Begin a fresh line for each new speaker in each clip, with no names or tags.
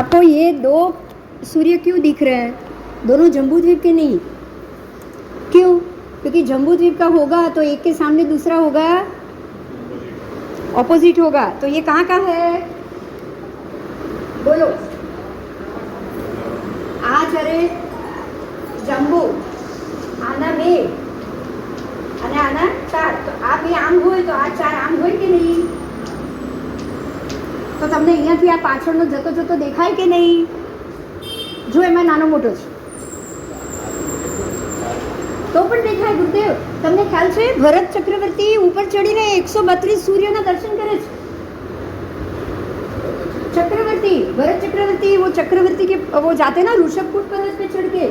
आपको ये दो सूर्य क्यों दिख रहे हैं? दोनों जम्बूद्वीप के नहीं। क्यों? क्योंकि जम्बूद्वीप का होगा तो एक के सामने दूसरा होगा ऑपोजिट होगा। तो ये कहाँ का है? बोलो। आज अरे जम्बू आना बे અને આના 4 તો આ બે આમ હોય તો આ 4 આમ હોય કે નહીં? તો તમને અહીંયાથી આ પાછળનો જતો જતો દેખાય કે નહીં? જો એમાં નાનો મોટો છે તો પણ દેખાય ગુરુદેવ। તમને ખ્યાલ છે ભરત ચક્રવર્તી ઉપર ચડીને 132 સૂર્યના દર્શન કરે છે। चक्रवर्ती भरत चक्रवर्ती वो चक्रवर्ती के वो जाते ना ऋषभकूट पर्वत पे चढ़ के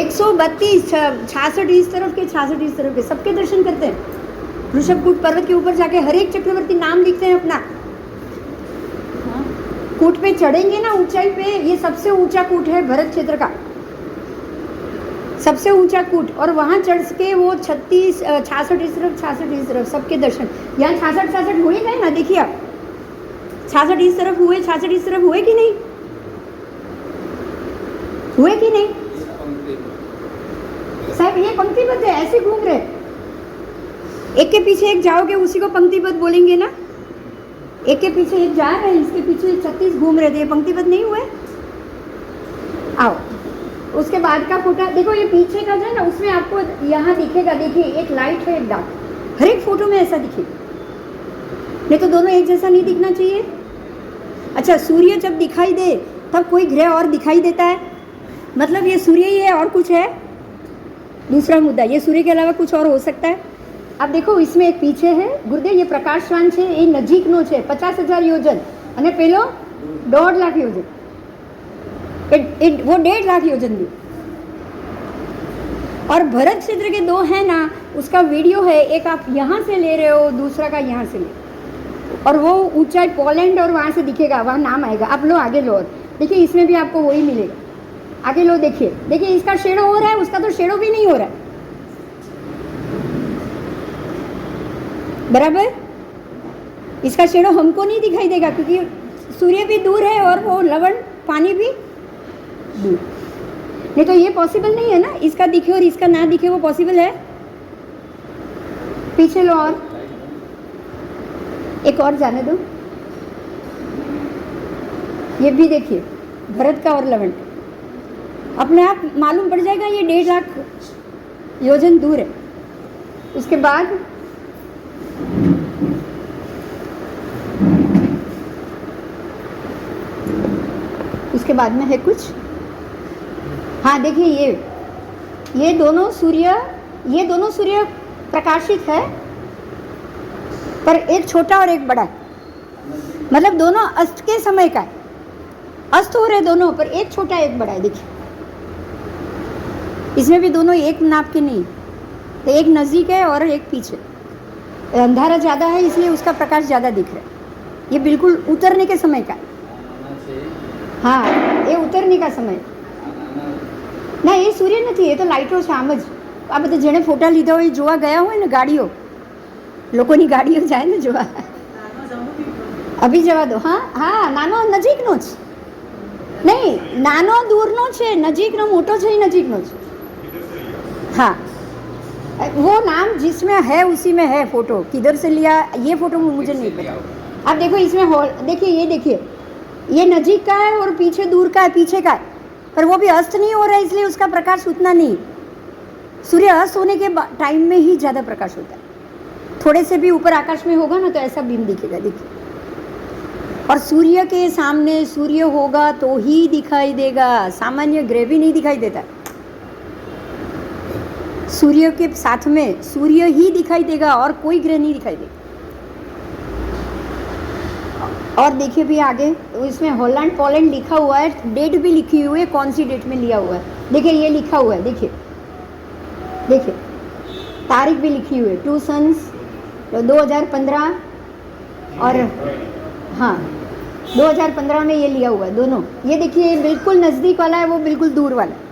132 66 इस तरफ के 66 इस तरफ के सबके दर्शन करते हैं। ऋषभकूट पर्वत के ऊपर जाके हर एक चक्रवर्ती नाम लिखते हैं अपना। कूट पे चढ़ेंगे ना ऊंचाई पे, ये सबसे ऊंचा कूट है भरत क्षेत्र का, सबसे ऊंचा कूट। और वहाँ चढ़ के वो 36 66 इस तरफ 66 इस तरफ सबके दर्शन। यहाँ 66 66 हुए गए ना, देखिए आप 66 इस तरफ हुए 66 इस तरफ हुए कि नहीं? हुए कि नहीं साहब? ये पंक्तिबद्ध है, ऐसे घूम रहे, एक के पीछे एक जाओगे उसी को पंक्तिबद्ध बोलेंगे ना। एक के पीछे एक जा रहे हैं, इसके पीछे 36 घूम रहे थे, ये पंक्तिबद्ध नहीं हुए? आओ उसके बाद का फोटो देखो, ये पीछे का जो है ना उसमें आपको यहाँ दिखेगा, देखिए एक लाइट है एक डार्क, हर एक फोटो में ऐसा दिखेगा, नहीं तो दोनों एक जैसा नहीं दिखना चाहिए। अच्छा, सूर्य जब दिखाई दे तब कोई ग्रह और दिखाई देता है, मतलब ये सूर्य ही है और कुछ है? दूसरा मुद्दा, ये सूर्य के अलावा कुछ और हो सकता है? अब देखो इसमें एक पीछे है गुरुदेव, ये प्रकाशवान है, ये नजीकनो है 50,000 योजन અને પેલો 1.5 લાખ યોજન, वो 1.5 लाख योजन भी। और भरत क्षेत्र के दो है ना, उसका वीडियो है, एक आप यहाँ से ले रहे हो, दूसरा का यहाँ से ले, और वो ऊंचाई पोलैंड और वहाँ से दिखेगा, वहाँ नाम आएगा। आप लो आगे लो, और देखिए इसमें भी आपको वही मिलेगा। आगे लो, देखिए देखिए इसका शेडो हो रहा है, उसका तो शेडो भी नहीं हो रहा है, बराबर। इसका शेडो हमको नहीं दिखाई देगा क्योंकि सूर्य भी दूर है और वो लवण पानी भी दूर, नहीं तो ये पॉसिबल नहीं है ना, इसका दिखे और इसका ना दिखे, वो पॉसिबल है? पीछे लो और एक और जाने दो, ये भी देखिए भरत का और लवण, अपने आप मालूम पड़ जाएगा ये 1.5 लाख योजन दूर है। उसके बाद में है कुछ, हाँ देखिए ये दोनों सूर्य प्रकाशित है, पर एक छोटा और एक बड़ा है, मतलब दोनों अस्त के समय का है, अस्त हो रहे दोनों, पर एक छोटा एक बड़ा है। देखिए इसमें भी दोनों एक नाप के नहीं, तो एक नज़दीक है और एक पीछे। अंधारा ज़्यादा है इसलिए उसका प्रकाश ज़्यादा दिख रहा है। ये बिल्कुल उतरने के समय का है, हाँ ये उतरने का समय ना, ये सूर्य नहीं, ये तो लाइटो છે આમ જ। આ બધા જેણે ફોટા લીધા હોય જોવા ગયા હોય ને, ગાડીઓ લોકોની ગાડીઓ જાય ને જોવા, અભી જવા દો। હા હા, નાનો નજીકનો જ નહીં, નાનો દૂરનો છે, નજીકનો મોટો છે, નજીકનો છે। हाँ वो नाम जिसमें है उसी में है, फोटो किधर से लिया ये फोटो मुझे नहीं पता। आप देखो इसमें हॉल देखिए, ये देखिए ये नजीक का है और पीछे दूर का है, पीछे का है, पर वो भी अस्त नहीं हो रहा है इसलिए उसका प्रकाश उतना नहीं। सूर्य अस्त होने के टाइम में ही ज़्यादा प्रकाश होता है, थोड़े से भी ऊपर आकाश में होगा ना तो ऐसा बीम दिखेगा, देखिए। और सूर्य के सामने सूर्य होगा तो ही दिखाई देगा, सामान्य ग्रह भी नहीं दिखाई देता, सूर्य के साथ में सूर्य ही दिखाई देगा और कोई ग्रह नहीं दिखाई देगा। और देखिए भी आगे इसमें हॉलैंड पोलैंड लिखा हुआ है, डेट भी लिखी हुई है, कौन सी डेट में लिया हुआ है, देखिए ये लिखा हुआ है, देखिए देखिए तारीख भी लिखी हुई है, 2 सन्स 2015, और हाँ 2015 में ये लिया हुआ है दोनों। ये देखिए ये बिल्कुल नज़दीक वाला है, वो बिल्कुल दूर वाला है।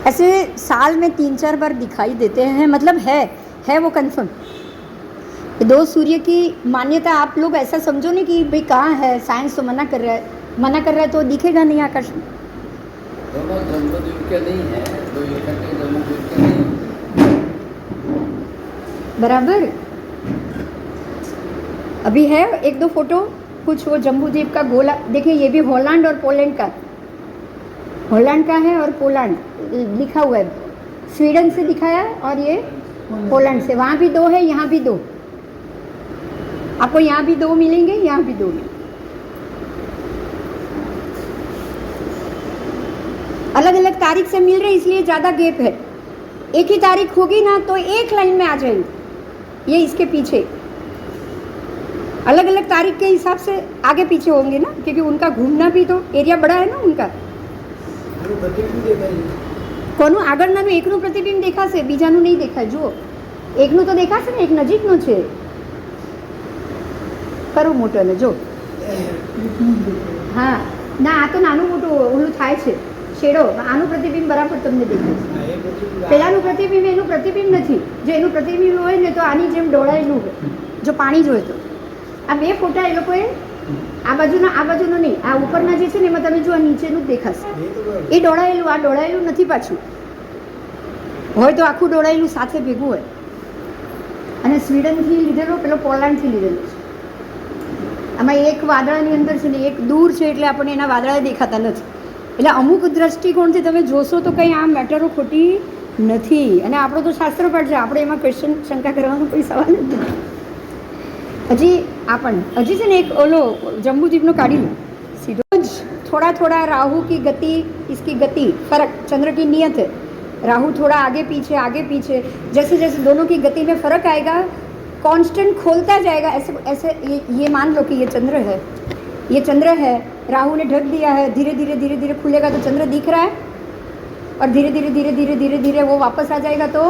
ऐसे साल में 3-4 बार दिखाई देते हैं, मतलब है वो कंफर्म। दो सूर्य की मान्यता आप लोग ऐसा समझो नहीं कि भाई कहाँ है, साइंस तो मना कर रहा है तो दिखेगा नहीं आकाश में।
दोनों जम्बूद्वीप के नहीं है, दो इकट्ठे जम्बूद्वीप के नहीं।
बराबर। अभी है एक दो फोटो कुछ वो जम्बूद्वीप का गोला, देखिए ये भी हॉलैंड और पोलैंड का, हॉलैंड का है और पोलैंड लिखा हुआ है, स्वीडन से दिखाया और ये पोलैंड से। वहाँ भी दो है, यहाँ भी दो, आपको यहाँ भी दो मिलेंगे, यहाँ भी दो मिलेंगे। अलग अलग तारीख से मिल रहे इसलिए ज़्यादा गैप है। एक ही तारीख होगी ना तो एक लाइन में आ जाएंगे, ये इसके पीछे अलग अलग तारीख के हिसाब से आगे पीछे होंगे ना, क्योंकि उनका घूमना भी तो एरिया बड़ा है ना उनका। કોનું આગળનાનું એકનું પ્રતિબિંબ દેખાશે, બીજાનું નહીં દેખાય। જુઓ એકનું તો દેખાશે ને, એક નજીકનું છે, ખરું મોટું ને જો, હા ના આ તો નાનું મોટું ઓલું થાય છે શેડો, આનું પ્રતિબિંબ બરાબર તમને દેખાય। પેલાનું પ્રતિબિંબ એનું પ્રતિબિંબ નથી, જો એનું પ્રતિબિંબ હોય ને તો આની જેમ ડોળાયેલું હોય, જો પાણી જોઈએ તો। આ બે ફોટા એ લોકોએ આ બાજુનો નહીં, આ ઉપરના જે છે ને એમાં તમે જો આ નીચેનું જ દેખાશે, એ ડોળાયેલું, આ ડોળાયેલું નથી પાછું, હોય તો આખું ડોળાયેલું સાથે ભેગું હોય। અને સ્વીડનથી લીધેલો, પેલો પોલેન્ડથી લીધેલો છે। આમાં એક વાદળાની અંદર છે ને એક દૂર છે એટલે આપણને એના વાદળા દેખાતા નથી, એટલે અમુક દ્રષ્ટિકોણથી તમે જોશો તો કંઈ આ મેટરો ખોટી નથી। અને આપણો તો શાસ્ત્રપાઠ છે, આપણે એમાં ક્વેશ્ચન શંકા કરવાનો કોઈ સવાલ જ નથી। હજી છે ને એક ઓલો જમ્બૂદ્વીપનો કાઢી લો सीधो। थोड़ा थोड़ा राहु की गति, इसकी गति फर्क, चंद्र की नियत है, राहु थोड़ा आगे पीछे, जैसे जैसे दोनों की गति में फर्क आएगा कांस्टेंट खोलता जाएगा। ऐसे ये मान लो कि ये चंद्र है, राहु ने ढक दिया है, धीरे धीरे खुलेगा तो चंद्र दिख रहा है, और धीरे धीरे वो वापस आ जाएगा तो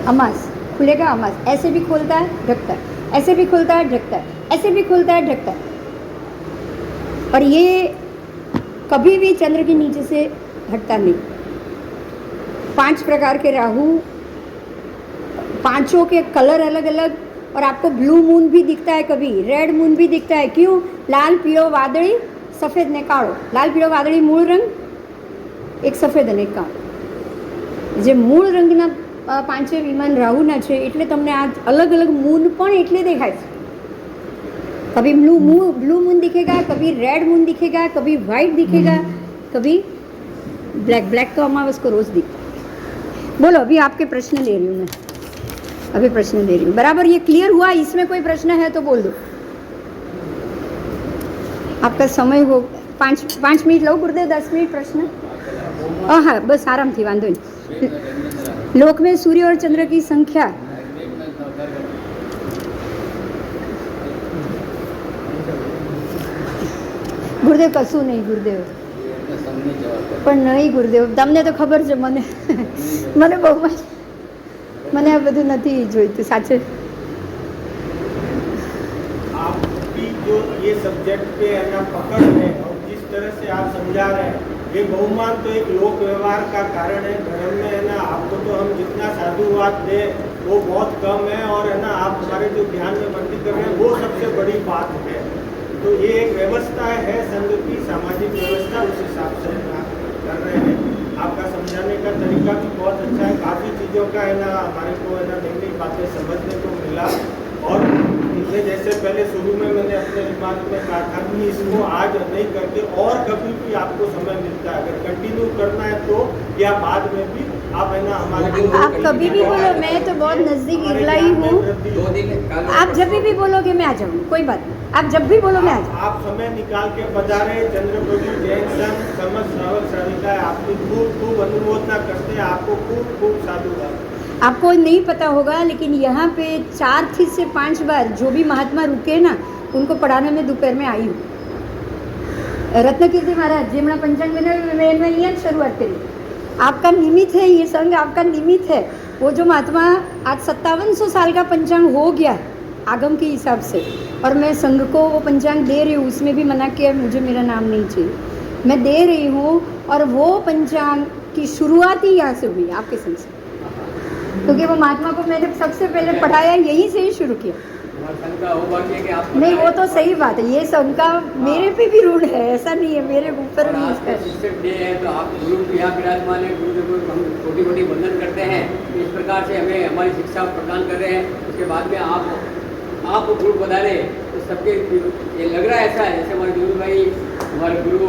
अमास खुलेगा, अमास। ऐसे भी खोलता है ढकता है, ऐसे भी खुलता है ढकता है, ऐसे भी खुलता है ढकता है। और ये कभी भी चंद्र के नीचे से हटता नहीं। 5 प्रकार के राहु, पांचों के कलर अलग अलग, और आपको ब्लू मून भी दिखता है, कभी रेड मून भी दिखता है। क्यों? लाल पीड़ो वादड़ी सफ़ेद ने काळो, लाल पीड़ो वादड़ी मूल रंग, एक सफ़ेद અને એક કાળો। જે મૂળ રંગના પાંચે વિમાન રાહુના છે એટલે તમને આ અલગ અલગ મૂન પણ એટલે દેખાય છે। कभी ब्लू मून दिखेगा, कभी रेड मून दिखेगा, कभी वाइट दिखेगा, कभी ब्लैक तो अमावस को रोज दिखता है। बोलो, अभी आपके प्रश्न ले रही हूँ मैं, अभी प्रश्न ले रही हूँ। बराबर ये क्लियर हुआ? इसमें कोई प्रश्न है तो बोल दो। आपका समय हो 5 मिनट लो गुरुदेव, 10 मिनट प्रश्न। हाँ बस आराम थी, वांधो नहीं। लोक में सूर्य और चंद्र की संख्या ગુરુદેવ કશું નહીં ગુરુદેવ, પણ નહીં ગુરુદેવ, તમને તો ખબર છે, મને બહુ મને આ બધું નથી જોઈતું સાચે।
आपकी जो ये सब्जेक्ट पे है ना पकड़ है और जिस तरह से आप समझा रहे हैं, ये बहुमान तो एक लोक व्यवहार का कारण है। धर्म में है ना आपको तो हम जितना साधुवाद दें वो बहुत कम है, और है ना आप हमारे जो ज्ञान में वृद्धि कर रहे हैं वो सबसे बड़ी बात है। तो ये एक व्यवस्था है संघ की, सामाजिक व्यवस्था, उस हिसाब से कर रहे हैं। आपका समझाने का तरीका भी बहुत अच्छा है, काफ़ी चीज़ों का है ना हमारे को है ना नई नई बातें समझने को मिला। और इसमें जैसे पहले शुरू में मैंने अपने दिमाग में कहा था कि इसको आज नहीं करके और कभी भी आपको समय मिलता है, अगर कंटिन्यू करना है तो, या बाद में भी आप है ना हमारे
आप कभी भी बोलो, मैं तो बहुत नज़दीक निकला ही हूँ। आप जब भी बोलोगे मैं आ जाऊँगी, कोई बात नहीं, आप जब भी बोलो मैं आ जाऊँ।
आप समय निकाल के पधारे। चंद्रप्रभु जैन संघ समस्त श्रावक श्राविका आपकी खूब खूब अनुमोदना करते हैं, आपको खूब खूब साधुवाद।
आपको नहीं पता होगा लेकिन यहाँ पे 4 से 5 बार जो भी महात्मा रुके ना उनको पढ़ाने में दोपहर में आई हूँ। रत्नकीर्ति महाराज जेमना पंचांग में यहाँ शुरुआत करी। आपका निमित्त है, ये संघ आपका निमित्त है। वो जो महात्मा आज 5700 साल का पंचांग हो गया आगम के हिसाब से, और मैं संघ को वो पंचांग दे रही हूँ, उसमें भी मना किया मुझे मेरा नाम नहीं चाहिए, मैं दे रही हूँ। और वो पंचांग की शुरुआत ही यहाँ से हुई आपके संघ से। क्योंकि वो महात्मा को मैंने सबसे पहले पढ़ाया यहीं से ही शुरू किया।
हमारे संघ का वो बाकी है कि आप
नहीं वो तो सही बात है, ये शंका मेरे पे भी ऋण है, ऐसा नहीं है मेरे ऊपर
और
भी
आज
इसका
का शिक्षक डे है तो आप गुरु भी यहाँ विराजमान है, गुरु को हम कोटि कोटि वंदन करते हैं। इस प्रकार से हमें हमारी शिक्षा प्रदान कर रहे हैं। उसके बाद में आप गुरु पधारे तो सबके ये लग रहा है ऐसा है जैसे हमारे गुरु भाई हमारे गुरु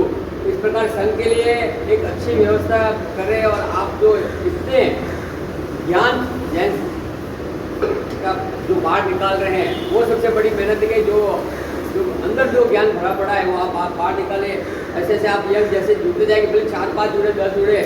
इस प्रकार संघ के लिए एक अच्छी व्यवस्था कर रहे हैं। और आप जो इतने ज्ञान जैन का जो बाहर निकाल रहे हैं वो सबसे बड़ी मेहनत है। जो अंदर जो ज्ञान भरा पड़ा है वो आप बाहर निकाले। ऐसे ऐसे आप यंग जैसे जुड़ते जाएंगे, पहले 4-5 जुड़े 10 जुड़े,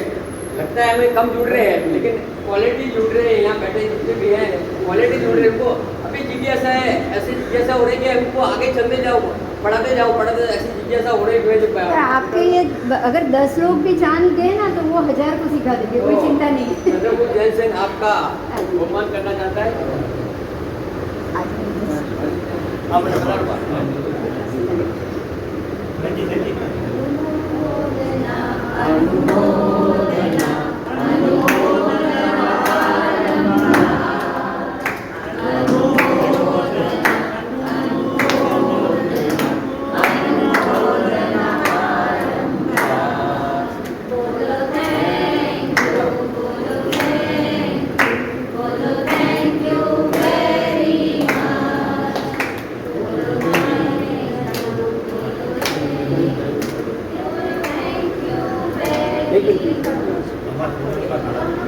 लगता है हमें कम जुड़ रहे हैं लेकिन क्वालिटी जुड़ रहे हैं। यहाँ बैठे जितने भी हैं क्वालिटी जुड़ रहे हैं। उनको अभी जिज्ञासा है, ऐसी जिज्ञासा हो रही है कि उनको आगे चलते जाओ, पढ़ाते जाओ ऐसी जिज्ञासा हो रही है। जो
आपके ये अगर 10 लोग भी जान गए ना तो वो 1000 को सिखा देंगे, कोई चिंता नहीं है।
चंद्रपुर जैन संघ आपका सम्मान करना चाहता है।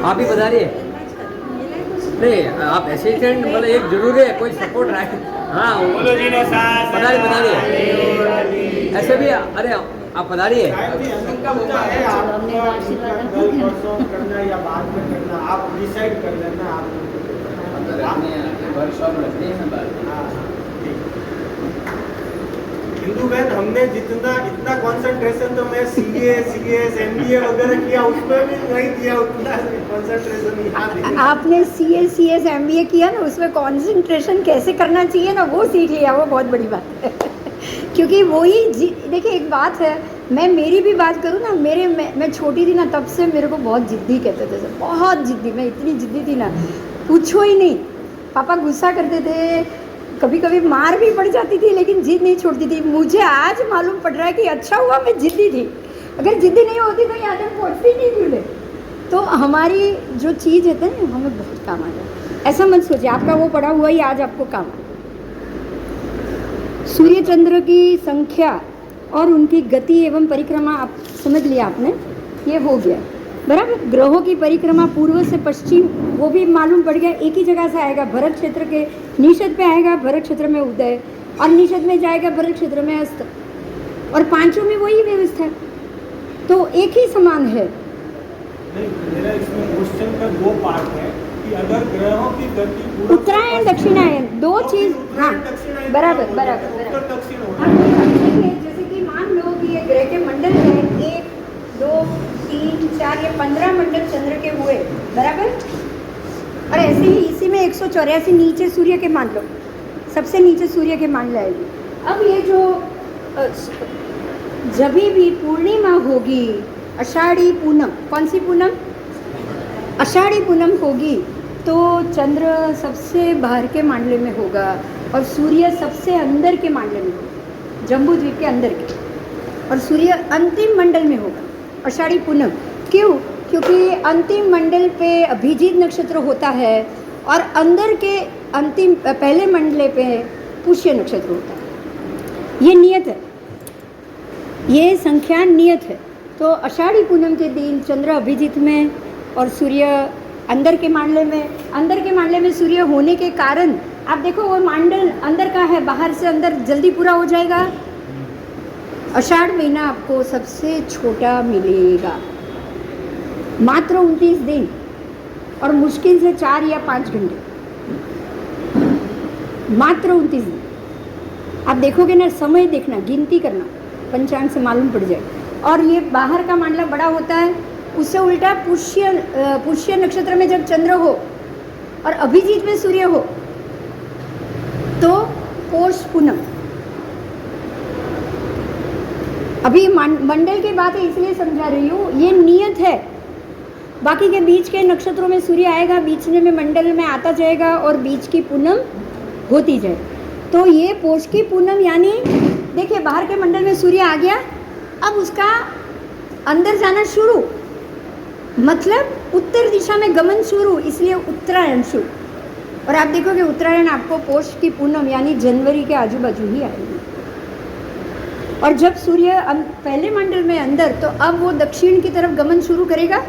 आप ही बता रही है नहीं, आप असिस्टेंट मतलब एक जरूर है, कोई सपोर्ट रहे। हाँ बता रही है ऐसे भी। अरे आप बता रही है
करना या बाद में करना आप डिसाइड कर लेना। हिंदू बहन हमने इतना कंसंट्रेशन तो मैं सीएस एमबीए वगैरह किया उसमें भी नहीं दिया, उतना कंसंट्रेशन
आपने सीएस एमबीए किया ना, उसमें कंसंट्रेशन कैसे करना चाहिए ना वो सीख लिया, वो बहुत बड़ी बात है। क्योंकि वही देखिए एक बात है, मैं मेरी भी बात करूँ ना, मैं छोटी थी ना तब से मेरे को बहुत जिद्दी कहते थे, बहुत जिद्दी। मैं इतनी जिद्दी थी ना पूछो ही नहीं। पापा गुस्सा करते थे, कभी कभी मार भी पड़ जाती थी लेकिन जिद नहीं छोड़ती थी। मुझे आज मालूम पड़ रहा है कि अच्छा हुआ मैं जिद्दी थी, अगर जिद्दी नहीं होती तो यहाँ तक पहुँचती नहीं जुड़े। तो हमारी जो चीज़ है ना हमें बहुत काम आ जाए, ऐसा मत सोचिए आपका वो पड़ा हुआ ही आज आपको काम। सूर्य चंद्र की संख्या और उनकी गति एवं परिक्रमा आप समझ लिया आपने, ये हो गया बराबर। ग्रहों की परिक्रमा पूर्व से पश्चिम वो भी मालूम पड़ गया, एक ही जगह से आएगा। भरत क्षेत्र के निषद पे आएगा, भरत क्षेत्र में उदय, और निषद में जाएगा भरत क्षेत्र में अस्त, और पांचों में वही व्यवस्था है, तो एक ही समान है।
नहीं, मेरा इसमें क्वेश्चन का 2 पार्ट है कि अगर ग्रहों की गति
उत्तरायण दक्षिणायन 2 चीज, हाँ बराबर बराबर। जैसे कि मान लो कि ये ग्रह के मंडल है 1 2 3 4 ये 15 मंडल चंद्र के हुए बराबर। और ऐसे ही इसी में 184 नीचे सूर्य के मान लो, सबसे नीचे सूर्य के मान लाएगी। अब ये जो जब भी पूर्णिमा होगी, आषाढ़ी पूनम, कौन सी पूनम? आषाढ़ी पूनम होगी तो चंद्र सबसे बाहर के मांडले में होगा और सूर्य सबसे अंदर के मांडले में होगा, जम्बूद्वीप के अंदर के, और सूर्य अंतिम मंडल में होगा आषाढ़ी पूनम। क्यों? क्योंकि अंतिम मंडल पे अभिजीत नक्षत्र होता है और अंदर के अंतिम पहले मंडले पे पुष्य नक्षत्र होता है। ये नियत है, ये संख्या नियत है। तो आषाढ़ी पूनम के दिन चंद्र अभिजीत में और सूर्य अंदर के मांडले में, अंदर के मांडले में सूर्य होने के कारण आप देखो वो मांडल अंदर का है, बाहर से अंदर जल्दी पूरा हो जाएगा। आषाढ़ महीना आपको सबसे छोटा मिलेगा, मात्र 29 दिन और मुश्किल से 4 या 5 घंटे, मात्र 29 दिन। आप देखोगे ना, समय देखना, गिनती करना, पंचांग से मालूम पड़ जाए। और ये बाहर का मांडला बड़ा होता है, उससे उल्टा पुष्य नक्षत्र में जब चंद्र हो और अभिजीत में सूर्य हो तो पौष पूनम। अभी मंडल की बात है इसलिए समझा रही हूँ, ये नियत है। बाकी के बीच के नक्षत्रों में सूर्य आएगा, बीच में मंडल में आता जाएगा और बीच की पूनम होती जाए। तो ये पोष की पूनम यानी देखिए बाहर के मंडल में सूर्य आ गया, अब उसका अंदर जाना शुरू, मतलब उत्तर दिशा में गमन शुरू, इसलिए उत्तरायण शुरू। और आप देखोगे उत्तरायण आपको पोष की पूनम यानी जनवरी के आजू बाजू ही आएगी। और जब सूर्य पहले मंडल में अंदर, तो अब वो दक्षिण की तरफ गमन शुरू करेगा,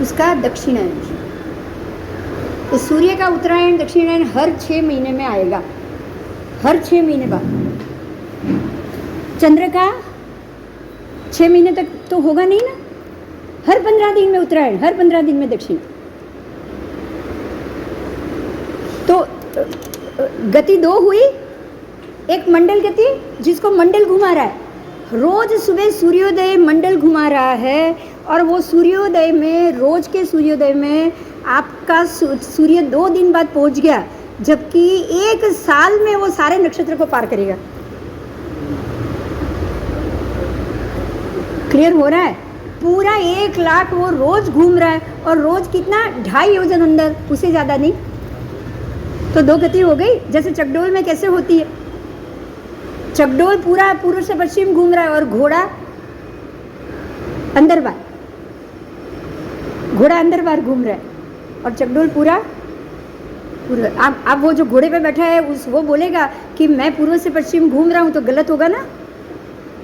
उसका दक्षिणायन। तो सूर्य का उत्तरायण दक्षिणायन हर 6 महीने में आएगा, हर 6 महीने बाद। चंद्र का 6 महीने तक तो होगा नहीं ना, हर 15 दिन में उत्तरायण, हर 15 दिन में दक्षिण। तो गति 2 हुई, एक मंडल गति जिसको मंडल घुमा रहा है, रोज सुबह सूर्योदय मंडल घुमा रहा है, और वो सूर्योदय में, रोज के सूर्योदय में आपका सूर्य 2 दिन बाद पहुंच गया, जबकि 1 साल में वो सारे नक्षत्र को पार करेगा। क्लियर हो रहा है? पूरा 1 लाख वो रोज घूम रहा है, और रोज कितना, 2.5 योजन अंदर, उससे ज़्यादा नहीं। तो 2 गति हो गई। जैसे चकडोल में कैसे होती है, चकडोल पूरा पूर्व से पश्चिम घूम रहा है और घोड़ा अंदर बार, घोड़ा अंदर बार घूम रहा है, और चकडोल पूरा पूर्व। अब वो जो घोड़े पे बैठा है वो बोलेगा कि मैं पूर्व से पश्चिम घूम रहा हूँ, तो गलत होगा ना,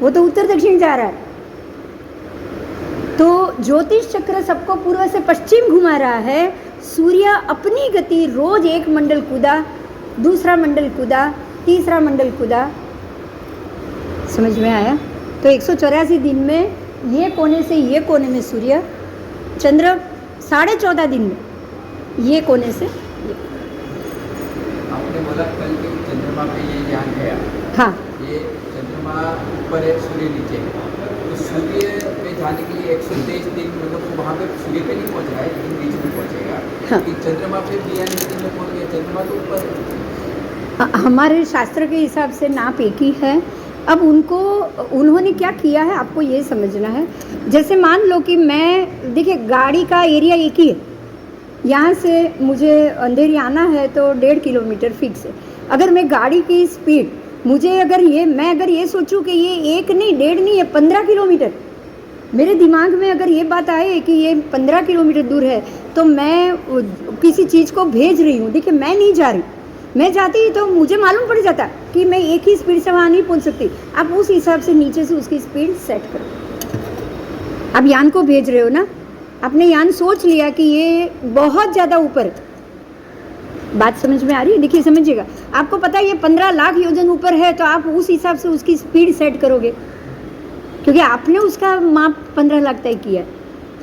वो तो उत्तर दक्षिण जा रहा है। तो ज्योतिष चक्र सबको पूर्व से पश्चिम घुमा रहा है। सूर्य अपनी गति रोज 1 मंडल कूदा, दूसरा मंडल कूदा, तीसरा मंडल कूदा। समझ में आया? तो 184 दिन में ये कोने से ये कोने में सूर्य, चंद्र 14.5 दिन में ये कोने से ये।
आपने बोला कल के चंद्रमा पे ये ध्यान गया,
हाँ,
ये चंद्रमा ऊपर है, सूर्य नीचे है, तो सूर्य पे जाने के लिए 123 दिन, मतलब वहाँ पे सूर्य पे नहीं पहुँच रहा है, लेकिन बीच में पहुँचेगा।
हाँ।
लेकिन चंद्रमा पे 42 दिन में पहुँच गया, चंद्रमा तो ऊपर है।
हमारे शास्त्र के हिसाब से नाप एक ही है। अब उन्होंने क्या किया है आपको ये समझना है। जैसे मान लो कि मैं, देखिए गाड़ी का एरिया एक ही है, यहाँ से मुझे अंधेरी आना है तो 1.5 किलोमीटर फिक्स है। अगर मैं गाड़ी की स्पीड, मुझे अगर ये सोचूं कि ये 1 नहीं 1.5 नहीं है 15 किलोमीटर, मेरे दिमाग में अगर ये बात आए कि ये 15 किलोमीटर दूर है, तो मैं किसी चीज़ को भेज रही हूँ। देखिए मैं नहीं जा रही, मैं जाती तो मुझे मालूम पड़ जाता कि मैं एक ही स्पीड से वहाँ नहीं पहुँच सकती। आप उस हिसाब से नीचे से उसकी स्पीड सेट करो। आप यान को भेज रहे हो ना, आपने यान सोच लिया कि ये बहुत ज़्यादा ऊपर है। बात समझ में आ रही है? देखिए समझिएगा, आपको पता है ये 15 लाख योजन ऊपर है, तो आप उस हिसाब से उसकी स्पीड सेट करोगे, क्योंकि आपने उसका माप 15 लाख तय किया,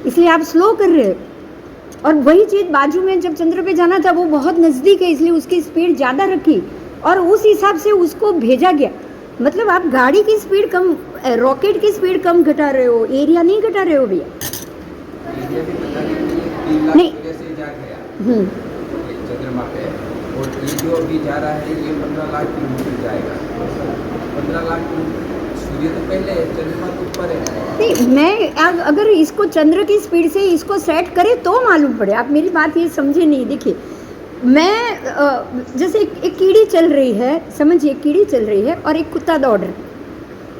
इसलिए आप स्लो कर रहे हो। और वही चीज़ बाजू में जब चंद्र पे जाना था, वो बहुत नज़दीक है, इसलिए उसकी स्पीड ज़्यादा रखी और उस हिसाब से उसको भेजा गया। मतलब आप गाड़ी की स्पीड कम, रॉकेट की स्पीड कम घटा रहे हो, एरिया नहीं घटा रहे हो भैया।
एरिया भी बताने के लिए 3 लाख
नहीं।
सूर्य से जा गया ये चंद्रमा पे, और ये जो अभी जा रहा है ये 15 लाख किलोमीटर जाएगा। 15 लाख किलोमीटर, सूर्य तो पहले है, चंद्रमा तो ऊपर है।
नहीं, मैं अगर इसको चंद्र की स्पीड से इसको सेट करे तो मालूम पड़े। आप मेरी बात ये समझे नहीं। देखिए मैं जैसे एक कीड़ी चल रही है, समझिए कीड़ी चल रही है और एक कुत्ता दौड़ रहा है,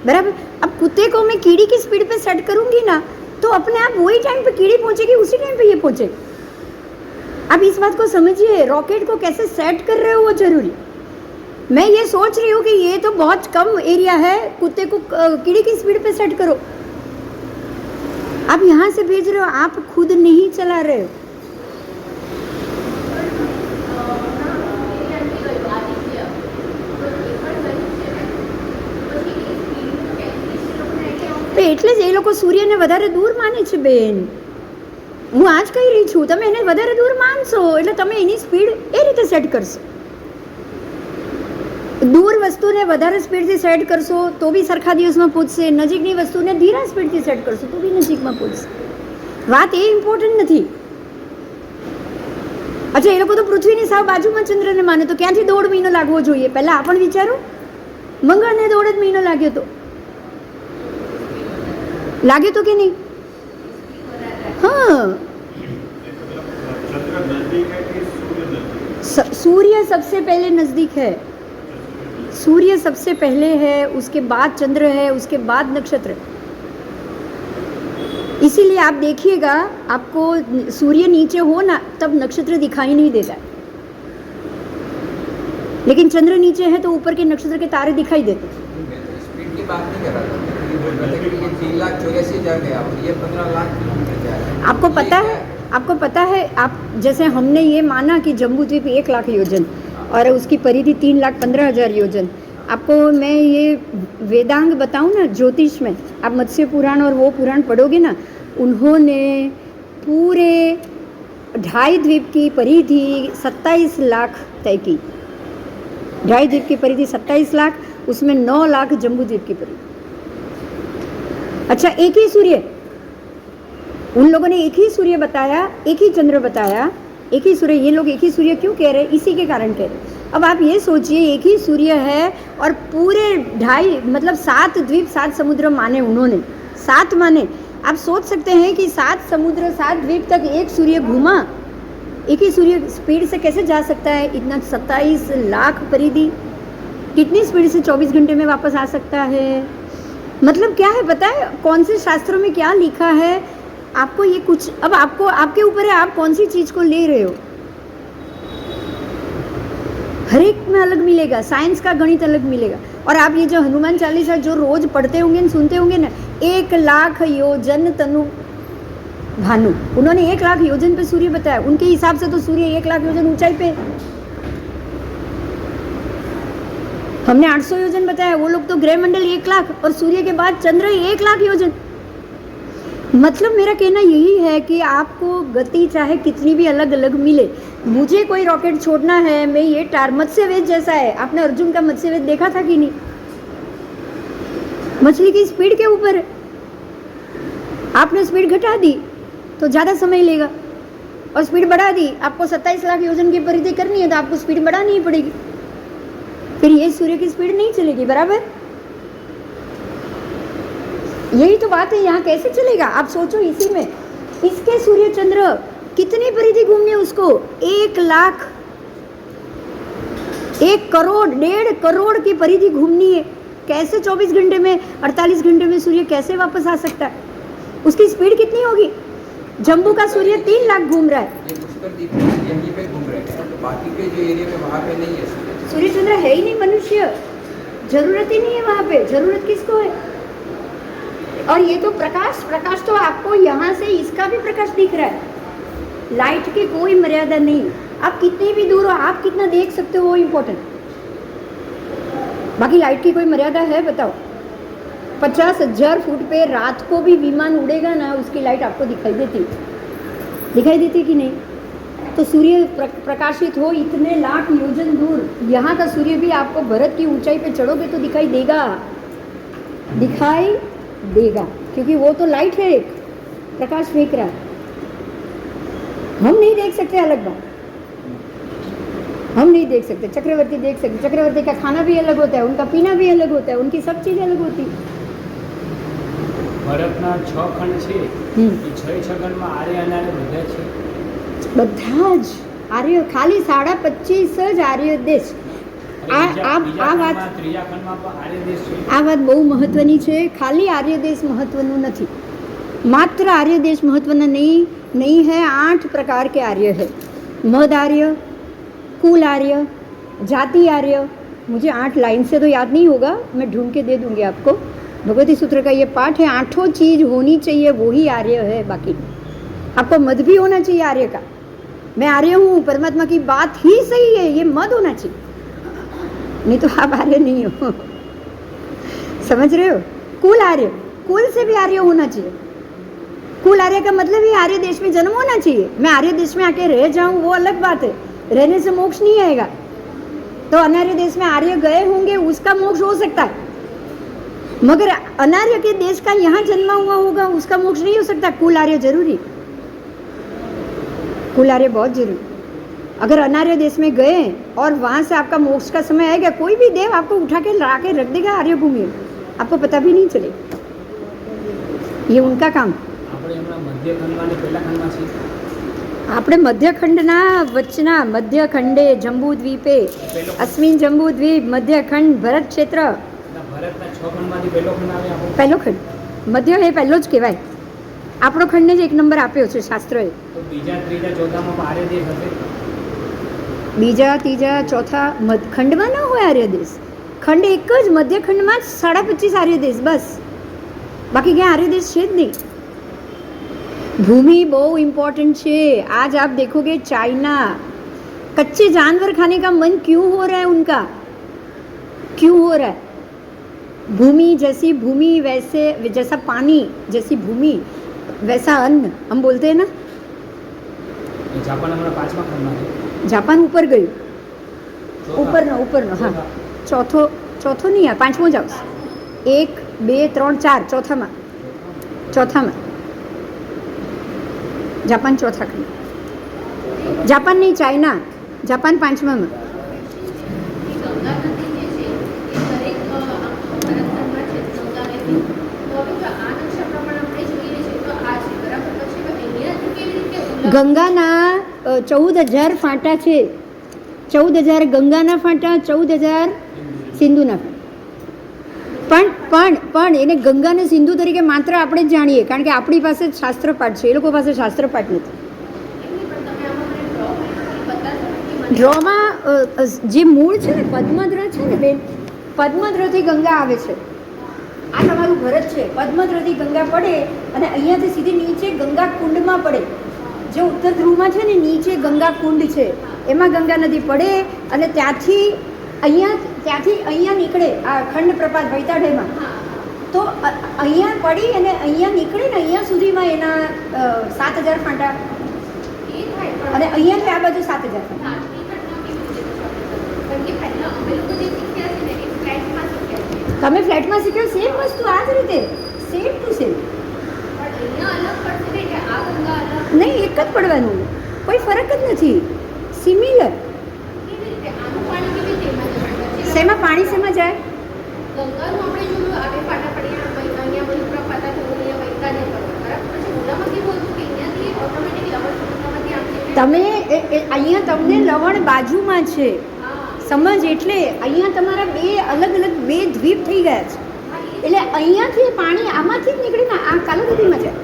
बराबर। अब कुत्ते को मैं कीड़ी की स्पीड पे सेट करूँगी ना, तो अपने आप वही टाइम पे कीड़ी पहुँचेगी, उसी टाइम पे ये पहुँचेगी। अब इस बात को समझिए, रॉकेट को कैसे सेट कर रहे हो वो जरूरी। मैं ये सोच रही हूँ कि ये तो बहुत कम एरिया है, कुत्ते को कीड़ी की स्पीड पे सेट करो। आप यहाँ से भेज रहे हो, आप खुद नहीं चला रहे हो। એટલે જ એ લોકો સૂર્યને વધારે દૂર માને છે બેન। હું આજ કહી રહી છું, તમે એને વધારે દૂર માનશો એટલે તમે એની સ્પીડ એ રીતે સેટ કરશો। दूर वस्तुने વધારે સ્પીડથી સેટ કરશો તો બી સરખા દિવસમાં પહોંચશે, નજીકની વસ્તુને ધીરા સ્પીડથી સેટ કરશો તો બી નજીકમાં પહોંચશે। વાત એ ઇમ્પોર્ટન્ટ નથી। અચ્છા, એ લોકો તો પૃથ્વીની સાવ બાજુમાં ચંદ્રને માને, તો ક્યાંથી 1.5 મહિનો લાગવો જોઈએ? પહેલાં આ પણ વિચારો, મંગળને 1.5 મહિનો લાગ્યો તો કે નહીં? हाँ,
चंद्र नजदीक है कि सूर्य नजदीक?
सूर्य सबसे पहले नज़दीक है, सूर्य सबसे पहले है, उसके बाद चंद्र है, उसके बाद नक्षत्र। इसीलिए आप देखिएगा, आपको सूर्य नीचे हो ना तब नक्षत्र दिखाई नहीं देता, लेकिन चंद्र नीचे है तो ऊपर के नक्षत्र के तारे दिखाई देते।
मैं तो स्पीड की बात नहीं कर रहा था, मैं ये बोल रहा था कि ये 3,84,000 गया और ये 15 लाख किलोमीटर जा रहा है।
आपको पता है, आपको पता है, आप जैसे हमने ये माना कि जम्बू द्वीप 1 लाख योजन और उसकी परिधि 3,15,000 योजन। आपको मैं ये वेदांग बताऊं ना, ज्योतिष में आप मत्स्य पुराण और वो पुराण पढ़ोगे ना, उन्होंने पूरे 2.5 द्वीप की परिधि 27 लाख तय की। 2.5 द्वीप की परिधि 27 लाख, उसमें 9 लाख जम्बू द्वीप की परिधि। अच्छा, एक ही सूर्य, उन लोगों ने एक ही सूर्य बताया, एक ही चंद्र बताया, एक ही सूर्य। ये लोग एक ही सूर्य क्यों कह रहे हैं? इसी के कारण कह रहे हैं। अब आप ये सोचिए, एक ही सूर्य है और पूरे 2.5 मतलब 7 द्वीप 7 समुद्र माने उन्होंने, 7 माने। आप सोच सकते हैं कि 7 समुद्र 7 द्वीप तक एक सूर्य घूमा, एक ही सूर्य स्पीड से कैसे जा सकता है? इतना 27 लाख परिधि कितनी स्पीड से 24 घंटे में वापस आ सकता है? मतलब क्या है पता है? कौन से शास्त्रों में क्या लिखा है? आपको ये कुछ, अब आपको, आपके ऊपर है, आप कौन सी चीज़ को ले रहे हो। हर एक में अलग मिलेगा, साइंस का गणित अलग मिलेगा। और आप ये जो हनुमान चालीसा जो रोज पढ़ते होंगे, सुनते होंगे ना, 1 लाख योजन तनु भानु, उन्होंने 1 लाख योजन पे सूर्य बताया। उनके हिसाब से तो सूर्य 1 लाख योजन ऊंचाई पे, हमने 800 योजन बताया, वो लोग तो ग्रह मंडल 1 लाख और सूर्य के बाद चंद्र 1 लाख योजन। मतलब मेरा कहना यही है कि आपको गति चाहे कितनी भी अलग अलग मिले, मुझे कोई रॉकेट छोड़ना है, मैं ये मत्स्यवेद जैसा है। आपने अर्जुन का मत्स्यवेद देखा था कि नहीं? मछली की स्पीड के ऊपर है, आपने स्पीड घटा दी तो ज़्यादा समय लेगा, और स्पीड बढ़ा दी, आपको 27 लाख योजन की परिधि करनी है तो आपको स्पीड बढ़ानी ही पड़ेगी, फिर ये सूर्य की स्पीड नहीं चलेगी बराबर। यही तो बात है, यहाँ कैसे चलेगा? आप सोचो, इसी में इसके सूर्य चंद्र कितनी परिधि घूमनी है उसको? 1 लाख, 1 करोड़, 1.5 करोड़ की परिधि घूमनी है। कैसे 24 घंटे में, 48 घंटे में सूर्य कैसे वापस आ सकता है? उसकी स्पीड कितनी होगी? जम्बू का सूर्य 3 लाख घूम रहा है,
ये पुष्कर द्वीप यहीं पे घूम रहे हैं, तो बाकी के जो एरिया में वहाँ पे नहीं है
सूर्य चंद्र है ही नहीं। मनुष्य, जरूरत ही नहीं है वहाँ पे, जरूरत किसको है? और ये तो प्रकाश, प्रकाश तो आपको यहाँ से इसका भी प्रकाश दिख रहा है, लाइट की कोई मर्यादा नहीं। आप कितनी भी दूर हो, आप कितना देख सकते हो वो इम्पोर्टेंट, बाकी लाइट की कोई मर्यादा है? बताओ। 50,000 फुट पे रात को भी विमान उड़ेगा ना, उसकी लाइट आपको दिखाई देती कि नहीं? तो सूर्य प्रकाशित हो इतने लाख योजन दूर, यहाँ का सूर्य भी आपको भरत की ऊंचाई पे चढ़ोगे तो दिखाई देगा, क्योंकि वो तो लाइट है, एक प्रकाश फेंक रहा है। हम नहीं देख सकते, अलग बात, हम नहीं देख सकते। चक्रवर्ती देख सकते, चक्रवर्ती का खाना भी अलग होता है, उनका पीना भी अलग होता है, उनकी सब चीज़ अलग होती है।
ભારતના 6 ખંડ છે, એ 6 ખંડમાં આર્ય અનાર્ય બધા છે,
બધા જ આર્ય, ખાલી 25.5 જ આર્ય દેશ। આ વાત,
ત્રીજા ખંડમાં પણ આર્ય દેશ છે।
આ વાત બહુ મહત્વની છે। ખાલી આર્ય દેશ મહત્વનું નથી, માત્ર આર્ય દેશ મહત્વના नहीं है। 8 प्रकार के आर्य है, मद आर्य, कुल आर्य, जाति आर्य। मुझे 8 लाइन से तो याद नहीं होगा, मैं ढूंढ के दे दूंगी आपको। भगवती सूत्र का ये पाठ है, 8 चीज होनी चाहिए, वही आर्य है। बाकी आपको मद भी होना चाहिए आर्य का, मैं आर्य हूँ, परमात्मा की बात ही सही है, ये मद होना चाहिए, नहीं तो आप आर्य नहीं हो। समझ रहे हो? कुल आर्य, कुल से भी आर्य होना चाहिए। कुल आर्य का मतलब ही आर्य देश में जन्म होना चाहिए। मैं आर्य देश में आके रह जाऊं वो अलग बात है, रहने से मोक्ष नहीं आएगा। तो अनार्य देश में आर्य गए होंगे, उसका मोक्ष हो सकता है, मगर अनार्य के देश का यहाँ जन्मा हुआ होगा, उसका मोक्ष नहीं हो सकता। कुल आर्य जरूरी, कुल आर्य बहुत जरूरी। अगर अनार्य देश में गए और वहाँ से आपका मोक्ष का समय आएगा, कोई भी देव आपको उठा के ला के रख देगा आर्य भूमि में, आपको पता भी नहीं चलेगा, ये उनका काम।
આપણે આપણે હમણાં મધ્યખંડમાં અને પહેલા ખંડમાં છીએ.
આપણે મધ્યખંડના વચના મધ્યખંડે જંબુદ્વીપે અસ્મિન જંબુદ્વીપ મધ્યખંડ ભરત ક્ષેત્ર
એટલે ભરતના 6 ખંડમાંથી પહેલો ખંડ આવે આપણો.
પહેલો ખંડ મધ્ય એ પહેલો જ કહેવાય. આપણો ખંડને જ એક નંબર આપ્યો છે શાસ્ત્રોએ.
તો બીજા ત્રીજા ચોથામાં આર્ય દેશ હશે.
બીજા ત્રીજા ચોથા ખંડમાં ન હોય આર્ય દેશ. ખંડ એક જ મધ્યખંડમાં જ 25.5 આર્ય દેશ બસ. બાકી ક્યાં આर्य देश है नहीं. भूमि बहुत इम्पोर्टेंट है. आज आप देखोगे चाइना कच्चे जानवर खाने का मन क्यों हो रहा है उनका, क्यों हो रहा है? भूमि जैसी भूमि वैसे, जैसा पानी जैसी भूमि वैसा अन्न हम बोलते हैं ना.
જાપાન હમણાં 5મા ખંડમાં છે.
जापान ऊपर गયું.
ચોથા.
ऊपर हाँ. ચોથો નહીં આ પાંચમો જ આવશે. 1 2 3 4 ચોથામાં જાપાન ચોથા ખંડ. જાપાન નહીં ચાઇના. જાપાન 5મામાં.
ગંગા નદી જે છે એ દરેક ભરતખંડમાં છે ગંગા નદી. તો હવે જો આ નકશા પ્રમાણે આપણે જોઈએ છે તો આ છે બરાબર. પછી અહીંયાથી કેવી રીતે
ગંગાના 14,000 ફાંટા છે. 14,000 ગંગાના ફાંટા, 14,000 સિંધુના ફાંટા. પણ એને ગંગા અને સિંધુ તરીકે માત્ર આપણે જ જાણીએ કારણ કે આપણી પાસે જ શાસ્ત્રપાઠ છે. એ લોકો પાસે શાસ્ત્રપાઠ નથી.
એમની પણ તમે આમાં મને ડ્રો કરીને બતાવશો કે મને
ડ્રોમાં જે મૂળ છે ને પદ્મદ્ર છે ને બેન, પદ્મદ્રથી ગંગા આવે છે. આ તમારું ભરત છે. પદ્મદ્રથી ગંગા પડે અને અહીંયાથી સીધી નીચે ગંગા કુંડમાં પડે. જે ઉત્તર ધ્રુવમાં છે ને નીચે ગંગા કુંડ છે એમાં ગંગા નદી પડે અને ત્યાંથી અહીંયા નીકળે આ ખંડ પ્રપાત વૈતાઢેમાં. તો અહીંયા પડી અને અહીંયા નીકળે ને અહીંયા સુધીમાં એના 7,000 ફાંટા
એ થાય પણ
અને અહીંયાથી આ બાજુ 7,000 ફાંટા.
આટલી ઘટના કેવી રીતે થશે? કારણ કે પહેલા અમે લોકો જે શીખ્યા છે ને એ ફ્લેટમાં શીખ્યા છે.
તમે ફ્લેટમાં શીખ્યો સેમ વસ્તુ આ જ રીતે સેમ ટુ સેમ.
પણ અહીંયા અલગ પડશે ને કે આ ગંગા અલગ
નહીં એક જ પડવાનું, કોઈ ફરક જ નથી. સિમિલર.
કેવી રીતે આનું પાણી કેવી રીતે એમાં જશે?
શેમાં પાણી શેમાં જાય?
ગંગાનું આપણે જોયું આવે ફાટા પડ્યા અહીંયા બધું પ્રપાતા થયું અહીંયા વહેતા નહીં પડે બરાબર. પછી ઓલામાં કેવું હતું કે અહીંયાથી ઓટોમેટિક લવણ સમુદ્રમાંથી આમ જઈને
તમે અહીંયા તમને લવણ બાજુમાં છે
હા
સમજ. એટલે અહીંયા તમારા બે અલગ દ્વીપ થઈ ગયા છે.
હા એ
એટલે અહીંયાથી પાણી આમાંથી જ નીકળીને આ કાલોદધીમાં જાય.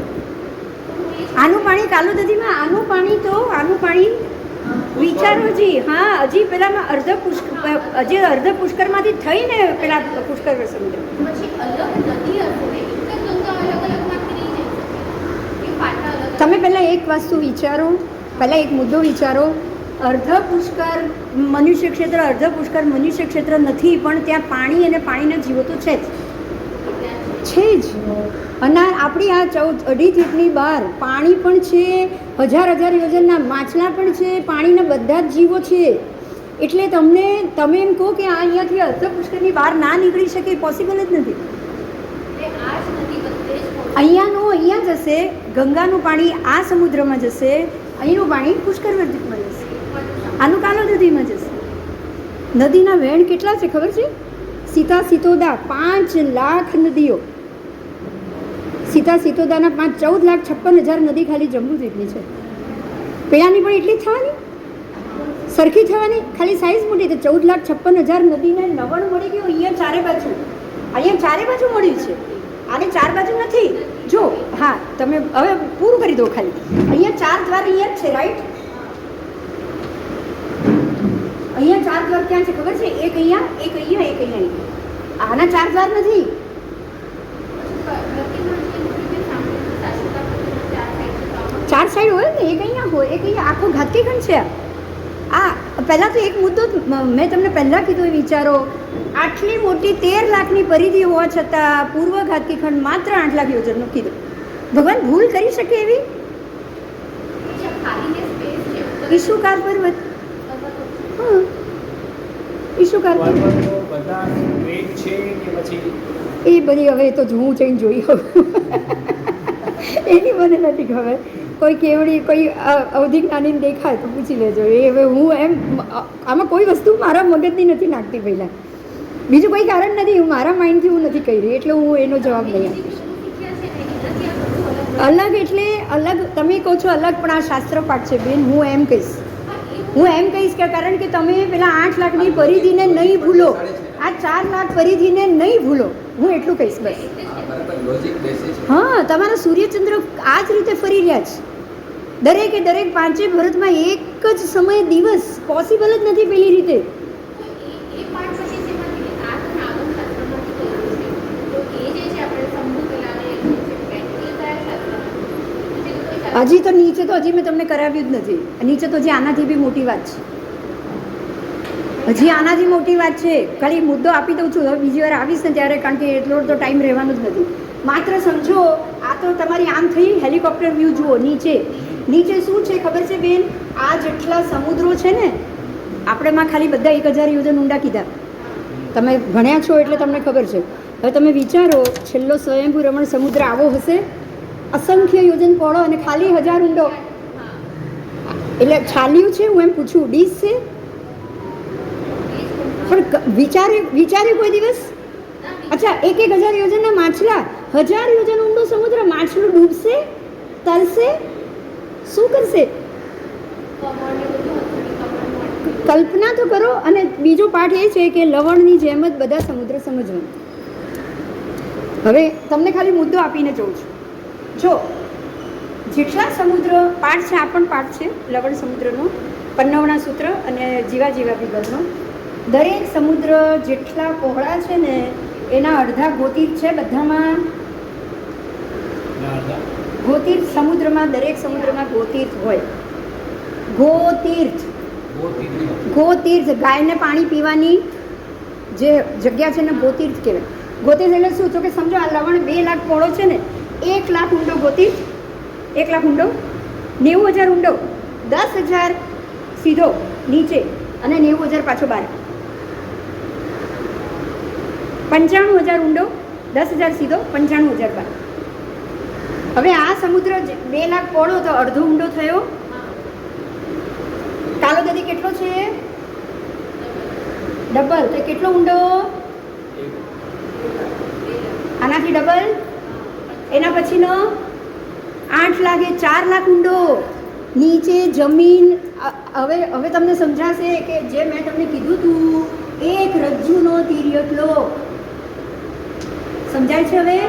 આનું પાણી કાલોદધીમાં, આનું પાણી વિચારો જી. હા હજી પેલામાં અર્ધ પુષ્કરમાંથી થઈને પેલા પુષ્કર સમુદ્ર.
પછી અલગ નદી હશે ને એક જ ગંગા અલગ અલગ માંથી નહીં જઈ શકે એ ફાટા અલગ
તમે પહેલાં એક વસ્તુ વિચારો, પહેલાં એક મુદ્દો વિચારો. અર્ધ પુષ્કર મનુષ્ય ક્ષેત્ર, અર્ધ પુષ્કર મનુષ્ય ક્ષેત્ર નથી પણ ત્યાં પાણી અને પાણીના જીવો તો છે જ. અને આપણી આ 2.5 ફીટની બહાર પાણી પણ છે, હજાર યોજનના માછલા પણ છે, પાણીના બધા જ જીવો છે. એટલે તમે એમ કહો કે આ અહીંયાથી અર્ધ પુષ્કરની બહાર ના નીકળી શકે પોસિબલ જ નથી.
એટલે આ જ નદી બધે જ પહોંચે.
અહીંયા જશે ગંગાનું પાણી આ સમુદ્રમાં જશે, અહીંનું પાણી પુષ્કરવર્ધિતમાં જશે, આનું કાલોદધીમાં જશે. નદીના વહેણ કેટલા છે ખબર છે? સીતોદા 5 લાખ નદીઓ. સીતોદાના 14,56,000 નદી ખાલી જંબુદ્વીપની છે. પેલાની પણ એટલી જ થવાની, સરખી થવાની, ખાલી સાઈઝ મોટી. તો 14,56,000 નદીને લવણ મળી ગયું અહીંયા ચારે બાજુ મળ્યું છે. આને 4 બાજુ નથી. જો હા તમે હવે પૂરું કરી દો. ખાલી અહીંયા 4 દ્વાર અહીંયા જ છે રાઈટ. અહીંયા 4 દ્વાર ક્યાં છે ખબર છે? એક અહીંયા, એક અહીંયા, એક અહીંયા. આના 4 દ્વાર નથી. ચાર સાઈડ હોય ને, એક અહીંયા હોય, એક અહીંયા. આખો ઘાતકીખંડ છે આ. પહેલાં તો એક મુદ્દો મેં તમને પહેલાં કીધું એ વિચારો. આટલી મોટી 13 લાખની પરિધિ હોવા છતાં પૂર્વ ઘાતકીખંડ માત્ર 8 લાખ યોજનનું કીધું. ભગવાન ભૂલ કરી શકે એવી? ઈશુકાર પર્વત. હા ઈશુકાર પર્વત
બધા વેગ છે કે પછી
એ બધી હવે તો હું જઈને જોઈ હોઉં એની મને નથી ખબર. કોઈ કેવડી કોઈ અવધિજ્ઞાનીને દેખાય તો પૂછી લેજો. એ હવે હું એમ આમાં કોઈ વસ્તુ મારા મગજની નથી નાખતી પહેલાં. બીજું કોઈ કારણ નથી. હું મારા માઇન્ડથી હું નથી કહી રહી એટલે હું એનો જવાબ નહીં આપીશ. અલગ એટલે અલગ, તમે કહો છો અલગ, પણ આ શાસ્ત્ર પાઠ છે બેન. હું એમ કહીશ કે કારણ કે તમે પેલા 8 લાખની પરિધિને નહીં ભૂલો, આ 4 લાખ પરિધિને નહીં ભૂલો. હું એટલું કહીશ બસ.
બરાબર લોજિક બેસે છે.
હા, તમારા સૂર્યચંદ્ર આ જ રીતે ફરી રહ્યા છે. દરેકે દરેક 5 ભારતમાં એક જ સમયે દિવસ પોસિબલ જ નથી પેલી રીતે.
એ પાઠ પછી શેમાંથી આ તમે આગમ શાસ્ત્રમાંથી કહ્યું છે, તો એ જે છે આપણે શંભુ કલાને જે છે પ્રેક્ટિકલ કયા શાસ્ત્રમાં
હજી તો નીચે તો હજી મેં તમને કરાવ્યું જ નથી. નીચે તો જે આનાથી બી મોટી વાત છે, હજી આનાથી મોટી વાત છે. ખાલી મુદ્દો આપી દઉં છું, હવે બીજી વાર આવીશ ને ત્યારે, કારણ કે એટલો તો ટાઈમ રહેવાનો જ નથી. માત્ર સમજો, આ તો તમારી આમ થઈ હેલિકોપ્ટર વ્યૂ જુઓ. નીચે શું છે ખબર છે બેન? આ જેટલા સમુદ્રો છે ને, આપણે માં ખાલી બધા 1000 યોજન ઊંડા કીધા. તમે ભણ્યા છો એટલે તમને ખબર છે. હવે તમે વિચારો, છેલ્લો સ્વયંભૂ રમણ સમુદ્ર આવો હશે, અસંખ્ય યોજન પહોળો અને ખાલી 1000 ઊંડો. એટલે છાલ્યું છે, હું એમ પૂછું, ડીશ છે? પણ વિચાર્યું કોઈ દિવસ? અચ્છા, 1000 યોજનના માછલા, 1000 યોજન ઊંડો સમુદ્ર, માછલું ડૂબશે, તરશે, શું કરશે? કલ્પના તો કરો. અને બીજો પાઠ એ છે કે લવણની જેમ જ બધા સમુદ્ર સમજવા. હવે તમને ખાલી મુદ્દો આપીને જોઉં છું. જો જેટલા સમુદ્ર પાઠ છે, આ પણ પાઠ છે લવણ સમુદ્રનો, પન્નવણા સૂત્ર અને જીવા વિગતનો. દરેક સમુદ્ર જેટલા પહોળા છે ને, એના અડધા ગોતીર્થ છે બધામાં. ગોતીર્થ સમુદ્રમાં, દરેક સમુદ્રમાં ગોતીર્થ હોય. ગોતીર્થ ગાયને પાણી પીવાની જે જગ્યા છે ને, ગોતીર્થ કહેવાય. ગોતીર્થ એટલે શું? તો કે સમજો આ લવણ 2 લાખ પહોળો છે ને, 1 લાખ ઊંડો ગોતીર્થ, 1 લાખ ઊંડો, 90,000 ઊંડો, 10,000 સીધો નીચે અને 90,000 પાછો બહાર, 95,000 ઊંડો, 10,000 સીધો, 95,000 બહાર. હવે આ સમુદ્ર 2 લાખ પહોળો તો અડધો ઊંડો થયો. કાલો નદી કેટલો છે? ડબલ. તો કેટલો ઊંડો? આનાથી ડબલ. એના પછીનો 8 લાખ, 4 લાખ ઊંડો. નીચે જમીન. હવે તમને સમજાશે કે જે મેં તમને કીધું હતું, એક રજ્જુનો તિર્યક. સમજાય છે હવે?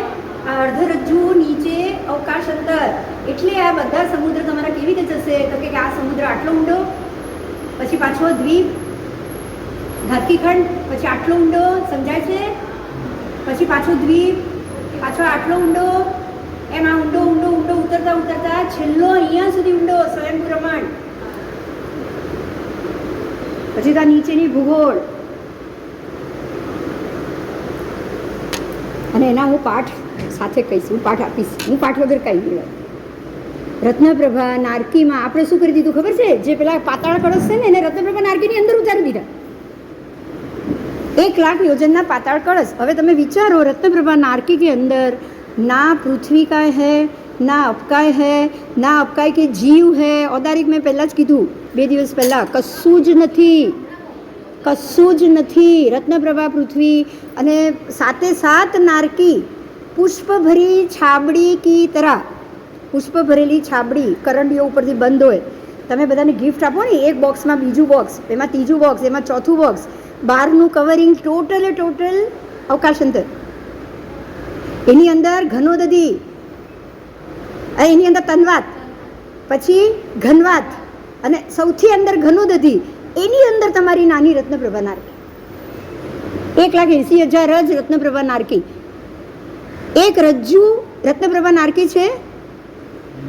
આ અર્ધ રજ્જુ, નીચે અવકાશ અંતર. એટલે આ બધા સમુદ્ર તમારા કેવી રીતે જશે? તો કે આ સમુદ્ર આટલો ઊંડો, પછી પાછો દ્વીપ, ઘાતકીખંડ, પછી આટલો ઊંડો. સમજાય છે? પછી પાછો દ્વીપ, પાછો આટલો ઊંડો. એમ આ ઊંડો ઊંડો ઊંડો ઉતરતા ઉતરતા છેલ્લો અહીંયા સુધી ઊંડો સ્વયંભૂ રમણ. પછી ત્યાં નીચેની ભૂગોળ. અને એના હું પાઠ સાથે કહીશ, હું પાઠ આપીશ. હું પાઠ વગર કાંઈ નહીં. રત્નપ્રભા નારકીમાં આપણે શું કરી દીધું ખબર છે? જે પેલા પાતાળ કળશ છે ને, એને રત્નપ્રભા નારકીની અંદર ઉતારી દીધા. 1 લાખ યોજનના પાતાળ કળશ. હવે તમે વિચારો, रत्नप्रभा नारकी के अंदर ना पृथ्वी का है, ना अपकाय है, ना अपकाय के जीव है. औदारिक મેં પહેલાં જ કીધું 2 દિવસ પહેલાં, કશું જ નથી, કશું જ નથી. રત્નપ્રભા પૃથ્વી અને સાતે સાત નારકી, પુષ્પ ભરી છાબડી કી તરહ. પુષ્પ ભરેલી છાબડી કરંડીઓ ઉપરથી બંધ હોય. તમે બધાને ગિફ્ટ આપો ને, એક બોક્સમાં બીજું બોક્સ, એમાં ત્રીજું બોક્સ, એમાં ચોથું બોક્સ, બહારનું કવરિંગ, ટોટલ અવકાશાંતર. એની અંદર ઘનોદધી, એની અંદર તન્વાત, પછી ઘનવાત, અને સૌથી અંદર ઘનોદધી. એની અંદર તમારી નાની રત્નપ્રભા નારકી. 1,80,000 જ રત્નપ્રભા નારકી. એક રજ્જુ રત્નપ્રભા નારકી છે,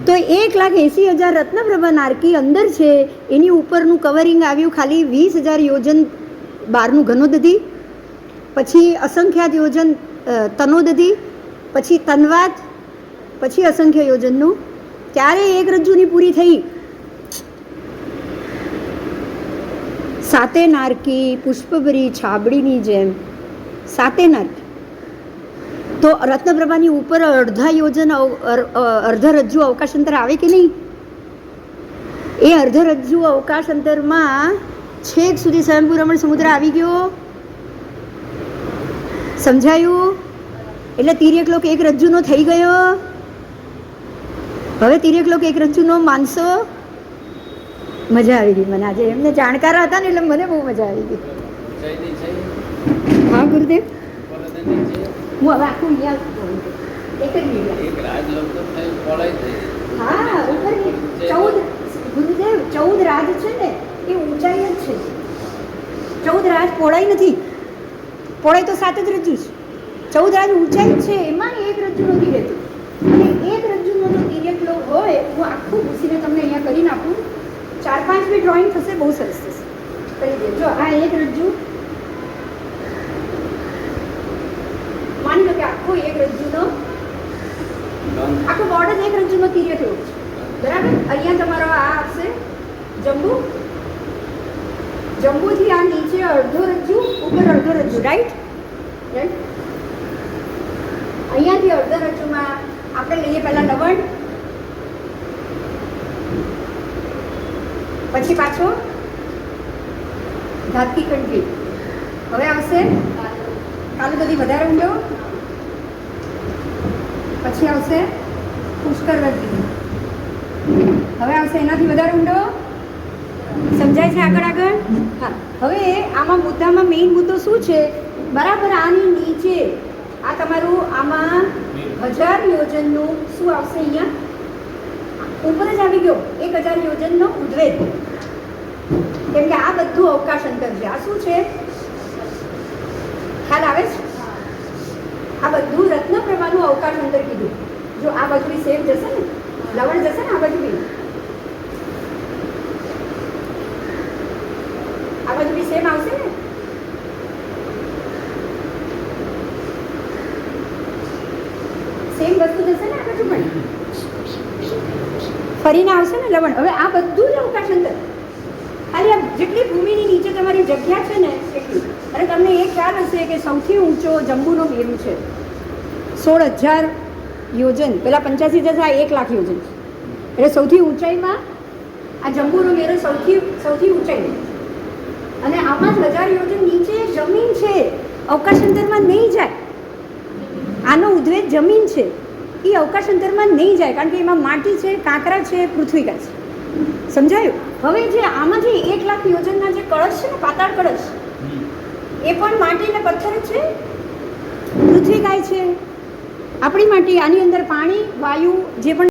તો 1,80,000 રત્નપ્રભા નારકી અંદર છે. એની ઉપરનું કવરિંગ આવ્યું ખાલી 20,000 યોજન બહારનું ઘનોદધી, પછી અસંખ્યાત યોજન તનોદધી, પછી તન્વાત, પછી અસંખ્ય યોજનનું. ત્યારે એક રજ્જુની પૂરી થઈ. સાતે નારકી પુષ્પભરી છાબડીની જેમ, સાતે નારકી. તો રત્નપ્રભાની ઉપર અડધા યોજન અર્ધ રજ્જુ અવકાશાંતર આવે કે નહીં? એ અર્ધ રજ્જુ અવકાશાંતરમાં છેક સુધી સ્વયંભૂ રમણ સમુદ્ર આવી ગયો. સમજાયું? એટલે તિર્યક લોક એક રજ્જુનો થઈ ગયો. હવે તિર્યક લોક એક રજ્જુનો માનસો. મજા આવી ગઈ મને આજે, એમને જાણકાર હતા ને એટલે મને બહુ મજા આવી ગઈ.
ઊંચાઈની છે,
હા ગુરુદેવ,
પર્વતની છે,
હું હવે આખું અહીંયા એક જ મિનિટ.
એક રાજલોક તો થઈ પહોળાઈ થઈ.
હા ઉપર 14 ગુરુદેવ 14 રાજ છે ને એ ઊંચાઈ જ છે. 14 રાજ પહોળાઈ નથી. પહોળાઈ તો 7 જ રજ્જુ છે. 14 રાજ ઊંચાઈ છે, એમાં એક રજ્જુ નથી રહેતું. અને એક રજ્જુનો જો તિર્યક લોક હોય, હું આખું ઘૂસીને તમને અહીંયા કરીને આપું, 4-5 બી ડ્રોઈંગ થશે, બહુ સરસ થશે. કરી દે. જો આ એક રજ્જુ, માની લો કે આખો એક રજ્જુનો આખો બોર્ડ જ એક રજ્જુનો તિર્યક લોક છે, બરાબર. અહીંયા તમારો આ આવશે જંબુ. જંબુથી આ નીચે અડધો રજ્જુ, ઉપર અડધો રજ્જુ, રાઈટ. અહીંયાથી અડધા રજ્જુમાં આપણે લઈએ પહેલા લવણ, પછી પાછો ધાતકી કંઠી. હવે આવશે કાલુ બધી વધારે ઊંડો, પછી આવશે પુષ્કર રજ્જુ. હવે આવશે એનાથી વધારે ઊંડો. સમજાય છે આગળ આગળ? હા. હવે આમાં મુદ્દામાં મેઇન મુદ્દો શું છે? બરાબર આની નીચે આ તમારું આમાં 1000 યોજનનું શું આવશે? અહીંયા ઉપર જ આવી ગયો 1000 યોજનનો ઉદ્વેગ. કેમ કે આ બધું અવકાશ અંતર છે. આ શું છે? ખ્યાલ આવે છે? આ બધું રત્ન પ્રમાણનું અવકાશ અંતર કીધું. જો આ બાજુ બી સેમ જશે ને, લવણ જશે ને આ બાજુ બી, આ બાજુ બી સેમ આવશે ને. સેમ વસ્તુ જશે ને આ બાજુ પણ, ફરીને આવશે ને લવણ. હવે આ બધું જ અવકાશ અંતર. ખાલી આ જેટલી ભૂમિની નીચે તમારી જગ્યા છે ને એટલી. અને તમને એ ખ્યાલ હશે કે સૌથી ઊંચો જંબુનો મેરુ છે 16,000 યોજન. પેલા 85 જશે, આ 1 લાખ યોજન. એટલે સૌથી ઊંચાઈમાં આ જંબુનો મેરુ સૌથી ઊંચાઈ. અને આમાં જ 1000 યોજન નીચે જમીન છે, અવકાશ અંતરમાં નહીં જાય. આનો ઉદ્વેગ જમીન છે, એ અવકાશ અંતરમાં નહીં જાય, કારણ કે એમાં માટી છે, કાંકરા છે, પૃથ્વીકા છે. સમજાયું? હવે જે આમાંથી 1 લાખ યોજનના જે કળશ છે ને, પાતાળ કળશ, એ પણ માટી ને પથ્થર જ છે, પૃથ્વીકાય છે, આપણી માટી. આની અંદર પાણી, વાયુ જે પણ